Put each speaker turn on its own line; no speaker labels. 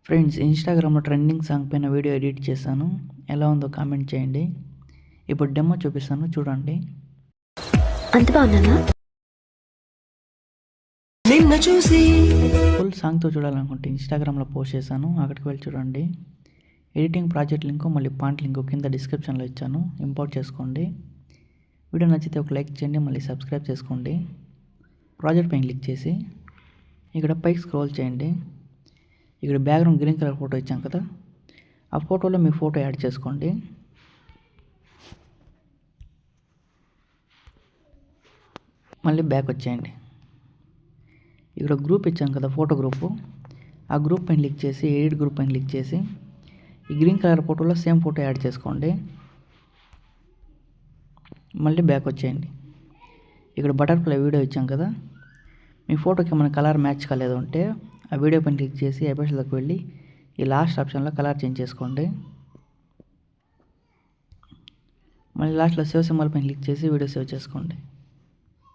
Friends, ఇన్స్టాగ్రామ్లో trending song పైన video edit చేశాను. ఎలా ఉందో కామెంట్ చేయండి. ఇప్పుడు డెమో చూపిస్తాను, చూడండి.
అంత బాగున్నానా? నిన్న చూసి
ఫుల్ సాంగ్తో చూడాలనుకుంటే ఇన్స్టాగ్రామ్లో పోస్ట్ చేశాను, అక్కడికి వెళ్ళి చూడండి. ఎడిటింగ్ ప్రాజెక్ట్ లింకు మళ్ళీ పాయింట్ లింకు కింద డిస్క్రిప్షన్లో ఇచ్చాను, ఇంపోర్ట్ చేసుకోండి. వీడియో నచ్చితే ఒక లైక్ చేయండి, మళ్ళీ సబ్స్క్రైబ్ చేసుకోండి. ప్రాజెక్ట్ పైన క్లిక్ చేసి ఇక్కడ పైకి స్క్రోల్ చేయండి. ఇక్కడ బ్యాక్గ్రౌండ్ గ్రీన్ కలర్ ఫోటో ఇచ్చాం కదా, ఆ ఫోటోలో మీ ఫోటో యాడ్ చేసుకోండి. మళ్ళీ బ్యాక్ వచ్చేయండి. ఇక్కడ గ్రూప్ ఇచ్చాం కదా, ఫోటో గ్రూపు, ఆ గ్రూప్ పైన క్లిక్ చేసి ఎడిట్ గ్రూప్ పైన క్లిక్ చేసి ఈ గ్రీన్ కలర్ ఫోటోలో సేమ్ ఫోటో యాడ్ చేసుకోండి. మళ్ళీ బ్యాక్ వచ్చేయండి. ఇక్కడ బటర్ఫ్లై వీడియో ఇచ్చాం కదా, మీ ఫోటోకి ఏమైనా కలర్ మ్యాచ్ కాలేదు అంటే ఆ వీడియో పైన క్లిక్ చేసి ఎఫెక్ట్స్లోకి వెళ్ళి ఈ లాస్ట్ ఆప్షన్లో కలర్ చేంజ్ చేసుకోండి. మళ్ళీ లాస్ట్లో సేవ్ సింబల్ పైన క్లిక్ చేసి వీడియో సేవ్ చేసుకోండి.